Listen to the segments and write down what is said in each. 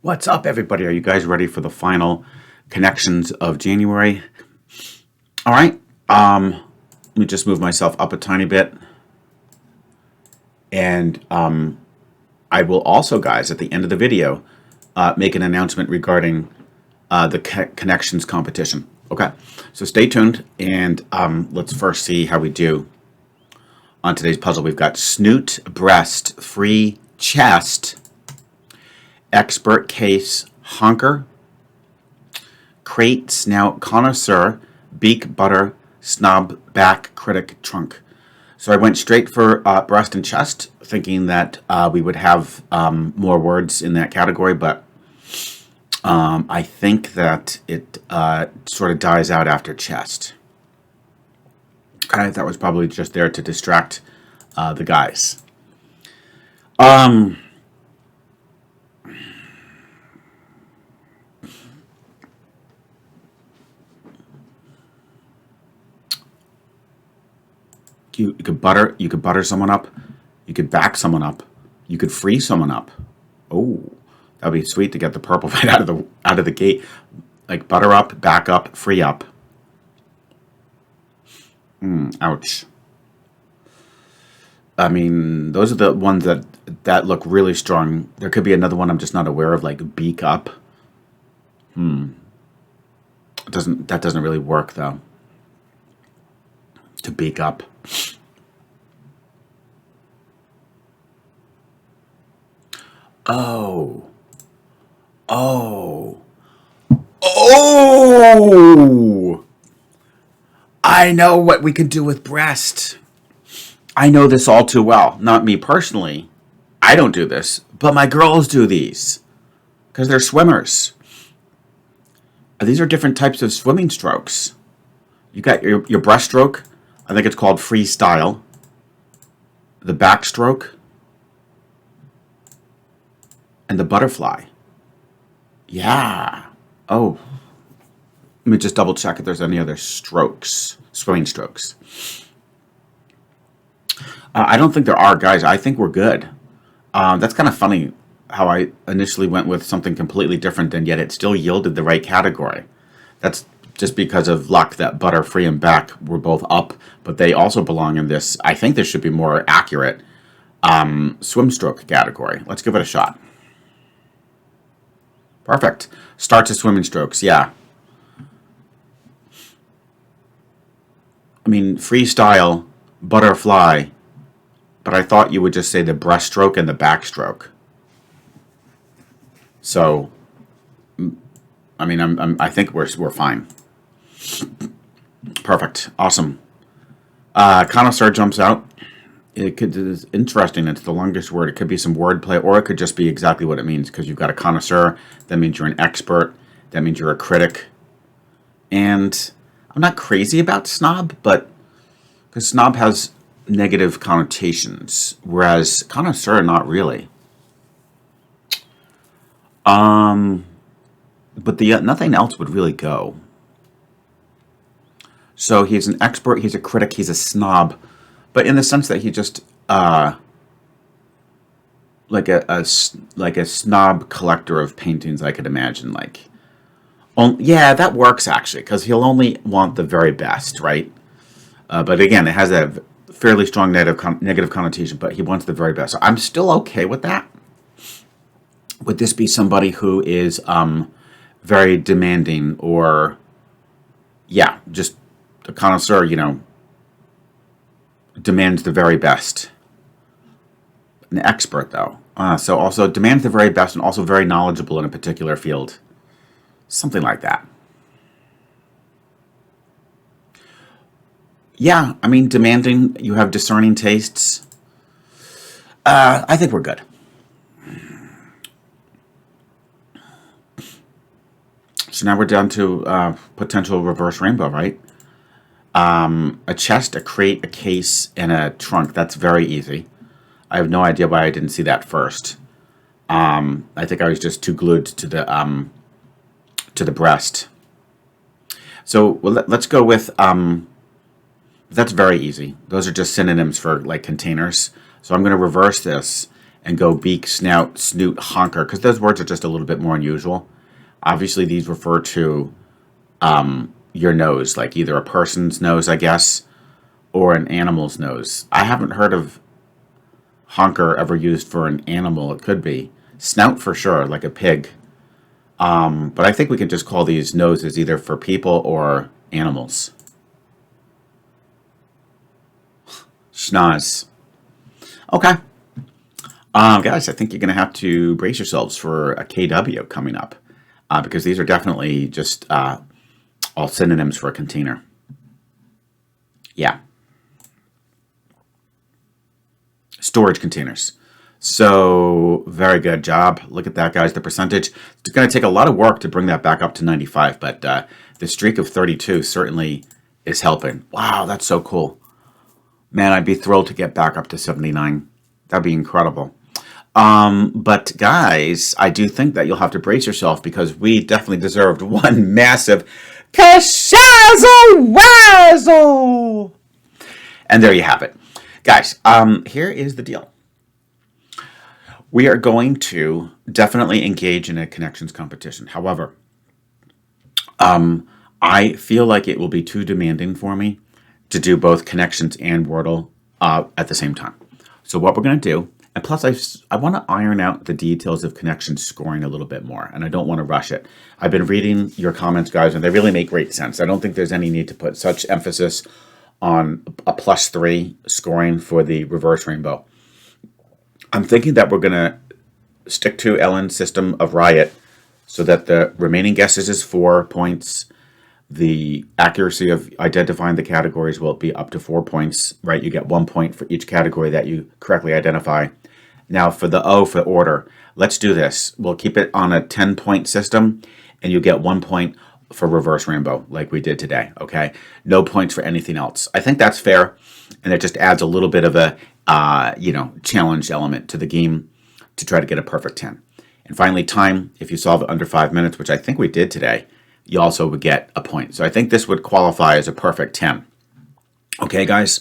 What's up, everybody? Are you guys ready for the final connections of January? All right. Let me just move myself up a tiny bit. And I will also, guys, at the end of the video, make an announcement regarding the connections competition. Okay. So stay tuned, and let's first see how we do on today's puzzle. We've got snoot, breast, free, chest, expert case, honker, crate, snout, connoisseur, beak, butter, snob, back, critic, trunk. So I went straight for breast and chest, thinking that we would have more words in that category, but I think that it sort of dies out after chest. Okay, that was probably just there to distract the guys. You could butter someone up. You could back someone up. You could free someone up. Oh, that'd be sweet to get the purple right out of the gate. Like butter up, back up, free up. Ouch. I mean, those are the ones that look really strong. There could be another one I'm just not aware of, like beak up. That doesn't really work though. To beak up. Oh. Oh. Oh! I know what we could do with breast. I know this all too well. Not me personally. I don't do this, but my girls do these because they're swimmers. These are different types of swimming strokes. You got your breaststroke. I think it's called freestyle. The backstroke. And the butterfly. Yeah. Oh. Let me just double check if there's any other strokes, swimming strokes. I don't think there are, guys. I think we're good. That's kind of funny how I initially went with something completely different, and yet it still yielded the right category. That's just because of luck that butter, free, and back were both up, but they also belong in this. I think this should be more accurate swim stroke category. Let's give it a shot. Perfect. Start to swimming strokes. Yeah. I mean, freestyle, butterfly, but I thought you would just say the breaststroke and the backstroke. So, I mean, I think we're fine. Perfect. Awesome. Connoisseur jumps out. It's interesting. It's the longest word. It could be some wordplay, or it could just be exactly what it means, because you've got a connoisseur. That means you're an expert. That means you're a critic. And I'm not crazy about snob, but because snob has negative connotations, whereas connoisseur, not really. But nothing else would really go. So he's an expert, he's a critic, he's a snob, but in the sense that he just like a snob collector of paintings, I could imagine. Like, yeah, that works actually, because he'll only want the very best, right? But again, it has a fairly strong negative connotation, but he wants the very best. So I'm still okay with that. Would this be somebody who is very demanding, or, yeah, just a connoisseur, demands the very best? An expert, though. So also demands the very best and also very knowledgeable in a particular field. Something like that. Yeah, I mean, demanding, you have discerning tastes. I think we're good. So now we're down to potential reverse rainbow, right? A chest, a crate, a case, and a trunk. That's very easy. I have no idea why I didn't see that first. I think I was just too glued to the breast. So let's go with that's very easy. Those are just synonyms for like containers. So I'm going to reverse this, and go beak, snout, snoot, honker, because those words are just a little bit more unusual. Obviously, these refer to your nose, like either a person's nose, I guess, or an animal's nose. I haven't heard of honker ever used for an animal. It could be. Snout for sure, like a pig. But I think we can just call these noses either for people or animals. Schnoz. Okay. Guys, I think you're going to have to brace yourselves for a KW coming up because these are definitely just all synonyms for a container. Yeah. Storage containers. So, very good job. Look at that, guys. The percentage. It's going to take a lot of work to bring that back up to 95, but the streak of 32 certainly is helping. Wow, that's so cool. Man, I'd be thrilled to get back up to 79. That'd be incredible. But guys, I do think that you'll have to brace yourself because we definitely deserved one massive Kashazzle Razzle. And there you have it. Guys, here is the deal. We are going to definitely engage in a connections competition. However, I feel like it will be too demanding for me to do both connections and Wordle at the same time. So what we're going to do, and plus I want to iron out the details of connections scoring a little bit more, and I don't want to rush it. I've been reading your comments, guys, and they really make great sense. I don't think there's any need to put such emphasis on a +3 scoring for the reverse rainbow. I'm thinking that we're going to stick to Ellen's system of Riot so that the remaining guesses is 4 points. The accuracy of identifying the categories will be up to 4 points, right? You get 1 point for each category that you correctly identify. Now for the O for order, let's do this. We'll keep it on a 10-point system and you get 1 point for reverse rainbow like we did today, okay? No points for anything else. I think that's fair and it just adds a little bit of a challenge element to the game to try to get a perfect 10. And finally, time, if you solve it under 5 minutes, which I think we did today, you also would get a point. So I think this would qualify as a perfect 10. Okay, guys?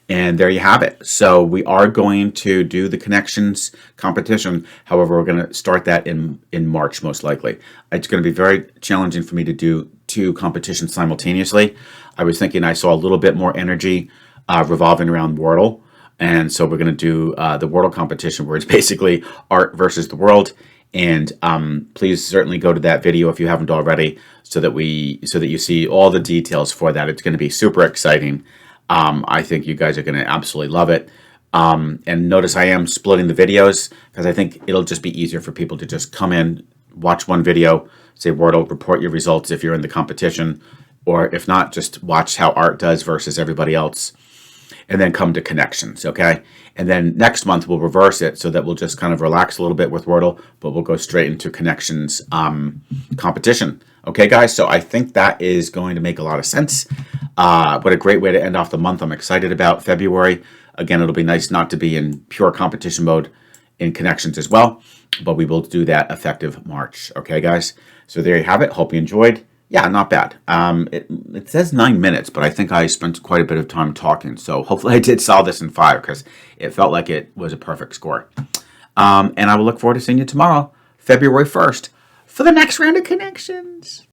And there you have it. So we are going to do the connections competition. However, we're going to start that in March, most likely. It's going to be very challenging for me to do 2 competitions simultaneously. I was thinking I saw a little bit more energy revolving around Wordle. And so we're going to do the Wordle competition where it's basically art versus the world. And please certainly go to that video if you haven't already so that you see all the details for that. It's going to be super exciting. I think you guys are going to absolutely love it. And notice I am splitting the videos because I think it'll just be easier for people to just come in, watch one video, say Wordle, report your results if you're in the competition, or if not, just watch how art does versus everybody else. And then come to connections, okay? And then next month we'll reverse it so that we'll just kind of relax a little bit with Wordle, but we'll go straight into connections competition. Okay, guys? So I think that is going to make a lot of sense. What a great way to end off the month. I'm excited about February. Again, it'll be nice not to be in pure competition mode in connections as well, but we will do that effective March. Okay, guys? So there you have it. Hope you enjoyed. Yeah, not bad. It says 9 minutes, but I think I spent quite a bit of time talking. So hopefully I did solve this in 5 because it felt like it was a perfect score. And I will look forward to seeing you tomorrow, February 1st, for the next round of connections.